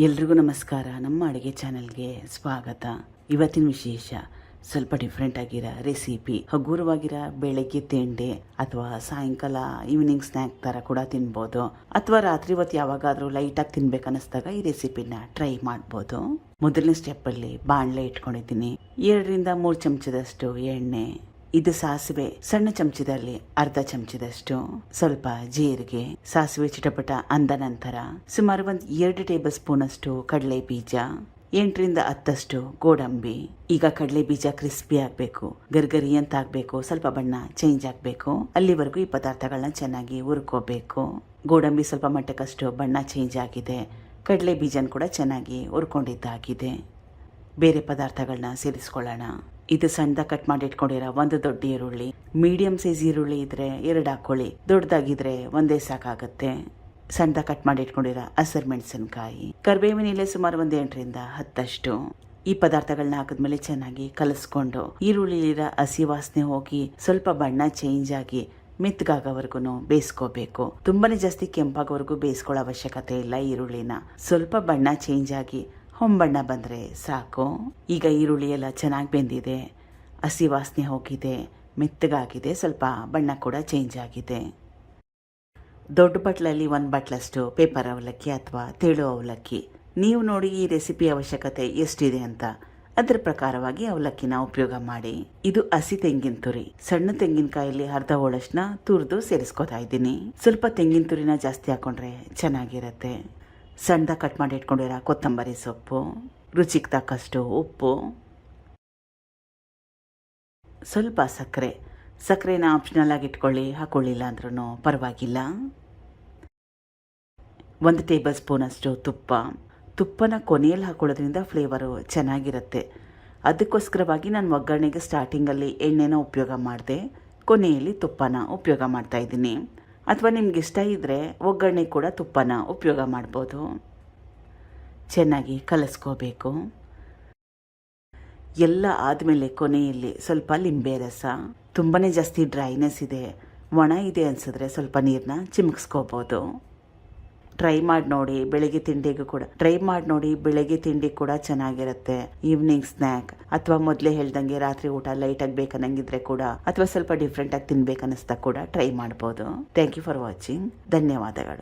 ಎಲ್ರಿಗೂ ನಮಸ್ಕಾರ. ನಮ್ಮ ಅಡುಗೆ ಚಾನಲ್ಗೆ ಸ್ವಾಗತ. ಇವತ್ತಿನ ವಿಶೇಷ ಸ್ವಲ್ಪ ಡಿಫ್ರೆಂಟ್ ಆಗಿರೋ ರೆಸಿಪಿ. ಹಗುರವಾಗಿರೋ ಬೆಳಗ್ಗೆ ತಿಂಡಿ ಅಥವಾ ಸಾಯಂಕಾಲ ಈವ್ನಿಂಗ್ ಸ್ನ್ಯಾಕ್ ಥರ ಕೂಡ ತಿನ್ಬೋದು, ಅಥವಾ ರಾತ್ರಿ ಹೊತ್ತು ಯಾವಾಗಾದರೂ ಲೈಟಾಗಿ ತಿನ್ಬೇಕನ್ನಿಸ್ದಾಗ ಈ ರೆಸಿಪಿನ ಟ್ರೈ ಮಾಡ್ಬೋದು. ಮೊದಲನೇ ಸ್ಟೆಪ್ಪಲ್ಲಿ ಬಾಣಲೆ ಇಟ್ಕೊಂಡಿದ್ದೀನಿ. 2-3 ಚಮಚದಷ್ಟು ಎಣ್ಣೆ, ಇದು ಸಾಸಿವೆ ಸಣ್ಣ ಚಮಚದಲ್ಲಿ ಅರ್ಧ ಚಮಚದಷ್ಟು, ಸ್ವಲ್ಪ ಜೀರಿಗೆ, ಸಾಸಿವೆ ಚಿಟಪಟ ಅಂದ ನಂತರ ಸುಮಾರು 2 ಟೇಬಲ್ ಸ್ಪೂನ್ ಅಷ್ಟು ಕಡಲೆ ಬೀಜ, 8-10 ಗೋಡಂಬಿ. ಈಗ ಕಡಲೆ ಬೀಜ ಕ್ರಿಸ್ಪಿ ಆಗಬೇಕು, ಗರ್ಗರಿ ಅಂತ ಆಗಬೇಕು, ಸ್ವಲ್ಪ ಬಣ್ಣ ಚೇಂಜ್ ಆಗಬೇಕು, ಅಲ್ಲಿವರೆಗೂ ಈ ಪದಾರ್ಥಗಳನ್ನ ಚೆನ್ನಾಗಿ ಹುರ್ಕೋಬೇಕು. ಗೋಡಂಬಿ ಸ್ವಲ್ಪ ಮಟ್ಟಕ್ಕಷ್ಟು ಬಣ್ಣ ಚೇಂಜ್ ಆಗಿದೆ, ಕಡಲೆ ಬೀಜನ ಕೂಡ ಚೆನ್ನಾಗಿ ಹುರ್ಕೊಂಡಿದ್ದಾಗಿದೆ. ಬೇರೆ ಪದಾರ್ಥಗಳನ್ನ ಸೇರಿಸ್ಕೊಳ್ಳೋಣ. ಇದು ಸಣ್ಣದಾಗಿ ಕಟ್ ಮಾಡಿ ಇಟ್ಕೊಂಡಿರೋ 1 ದೊಡ್ಡ ಈರುಳ್ಳಿ, ಮೀಡಿಯಂ ಸೈಜ್ ಈರುಳ್ಳಿ ಇದ್ರೆ 2 ಹಾಕೊಳ್ಳಿ, ದೊಡ್ಡದಾಗಿದ್ರೆ ಒಂದೇ ಸಾಕಾಗುತ್ತೆ. ಸಣ್ಣದಾಗಿ ಕಟ್ ಮಾಡಿ ಇಟ್ಕೊಂಡಿರೋ ಹಸಿರು ಮೆಣಸಿನಕಾಯಿ, ಕರಿಬೇವಿನ ಎಲೆ ಸುಮಾರು 8-10. ಈ ಪದಾರ್ಥಗಳನ್ನ ಹಾಕಿದ್ಮೇಲೆ ಚೆನ್ನಾಗಿ ಕಲಸ್ಕೊಂಡು ಈರುಳ್ಳಿಲಿರೋ ಹಸಿ ವಾಸನೆ ಹೋಗಿ ಸ್ವಲ್ಪ ಬಣ್ಣ ಚೇಂಜ್ ಆಗಿ ಮೆತ್ತಗಾಗೋವರೆಗೂ ಬೇಯಿಸ್ಕೋಬೇಕು. ತುಂಬಾನೇ ಜಾಸ್ತಿ ಕೆಂಪಾಗೋವರೆಗೂ ಬೇಯಿಸ್ಕೊಳ್ಳೋ ಅವಶ್ಯಕತೆ ಇಲ್ಲ. ಈರುಳ್ಳಿನ ಸ್ವಲ್ಪ ಬಣ್ಣ ಚೇಂಜ್ ಆಗಿ ಹೊಂಬಣ್ಣ ಬಂದರೆ ಸಾಕು. ಈಗ ಈರುಳ್ಳಿ ಎಲ್ಲ ಚೆನ್ನಾಗಿ ಬೆಂದಿದೆ, ಹಸಿ ವಾಸನೆ ಹೋಗಿದೆ, ಮೆತ್ತಗಾಗಿದೆ, ಸ್ವಲ್ಪ ಬಣ್ಣ ಕೂಡ ಚೇಂಜ್ ಆಗಿದೆ. ದೊಡ್ಡ ಬಟ್ಲಲ್ಲಿ 1 ಬಟ್ಲಷ್ಟು ಪೇಪರ್ ಅವಲಕ್ಕಿ ಅಥವಾ ತೆಳು ಅವಲಕ್ಕಿ. ನೀವು ನೋಡಿ ಈ ರೆಸಿಪಿ ಅವಶ್ಯಕತೆ ಎಷ್ಟಿದೆ ಅಂತ, ಅದರ ಪ್ರಕಾರವಾಗಿ ಅವಲಕ್ಕಿನ ಉಪಯೋಗ ಮಾಡಿ. ಇದು ಹಸಿ ತೆಂಗಿನ ತುರಿ, ಸಣ್ಣ ತೆಂಗಿನಕಾಯಲ್ಲಿ ಅರ್ಧ ಹೋಳಷ್ಟನ್ನ ತುರಿದು ಸೇರಿಸ್ಕೊತಾ ಇದ್ದೀನಿ. ಸ್ವಲ್ಪ ತೆಂಗಿನ ತುರಿನ ಜಾಸ್ತಿ ಹಾಕೊಂಡ್ರೆ ಚೆನ್ನಾಗಿರತ್ತೆ. ಸಣ್ಣದಾಗಿ ಕಟ್ ಮಾಡಿ ಇಟ್ಕೊಂಡಿರೋ ಕೊತ್ತಂಬರಿ ಸೊಪ್ಪು, ರುಚಿಗೆ ತಕ್ಕಷ್ಟು ಉಪ್ಪು, ಸ್ವಲ್ಪ ಸಕ್ಕರೆನ ಆಪ್ಷನಲ್ ಆಗಿ ಇಟ್ಕೊಳ್ಳಿ, ಹಾಕೊಳ್ಳಿಲ್ಲ ಅಂದ್ರೂ ಪರವಾಗಿಲ್ಲ. 1 ಟೇಬಲ್ ಸ್ಪೂನ್ ಅಷ್ಟು ತುಪ್ಪನ ಕೊನೆಯಲ್ಲಿ ಹಾಕೊಳ್ಳೋದ್ರಿಂದ ಫ್ಲೇವರು ಚೆನ್ನಾಗಿರುತ್ತೆ. ಅದಕ್ಕೋಸ್ಕರವಾಗಿ ನಾನು ಒಗ್ಗರಣೆಗೆ ಸ್ಟಾರ್ಟಿಂಗಲ್ಲಿ ಎಣ್ಣೆನ ಉಪಯೋಗ ಮಾಡಿದೆ, ಕೊನೆಯಲ್ಲಿ ತುಪ್ಪನ ಉಪಯೋಗ ಮಾಡ್ತಾ ಇದ್ದೀನಿ. ಅಥವಾ ನಿಮ್ಗೆ ಇಷ್ಟ ಇದ್ದರೆ ಒಗ್ಗರಣೆ ಕೂಡ ತುಪ್ಪನ ಉಪಯೋಗ ಮಾಡ್ಬೋದು. ಚೆನ್ನಾಗಿ ಕಲಸ್ಕೋಬೇಕು. ಎಲ್ಲ ಆದಮೇಲೆ ಕೊನೆಯಲ್ಲಿ ಸ್ವಲ್ಪ ಲಿಂಬೆ ರಸ. ತುಂಬಾ ಜಾಸ್ತಿ ಡ್ರೈನೆಸ್ ಇದೆ, ಒಣ ಇದೆ ಅನಿಸಿದ್ರೆ ಸ್ವಲ್ಪ ನೀರನ್ನ ಚಿಮುಕ್ಸ್ಕೋಬೋದು. ಟ್ರೈ ಮಾಡಿ ನೋಡಿ, ಬೆಳಗ್ಗೆ ತಿಂಡಿ ಕೂಡ ಚೆನ್ನಾಗಿರುತ್ತೆ. ಈವ್ನಿಂಗ್ ಸ್ನ್ಯಾಕ್ ಅಥವಾ ಮೊದಲೇ ಹೇಳ್ದಂಗೆ ರಾತ್ರಿ ಊಟ ಲೈಟಾಗಿ ಬೇಕನ್ನಂಗಿದ್ರೆ ಕೂಡ, ಅಥವಾ ಸ್ವಲ್ಪ ಡಿಫ್ರೆಂಟಾಗಿ ತಿನ್ಬೇಕನ್ನಿಸ್ದಾಗ ಕೂಡ ಟ್ರೈ ಮಾಡ್ಬೋದು. Thank you for watching. ಧನ್ಯವಾದಗಳು.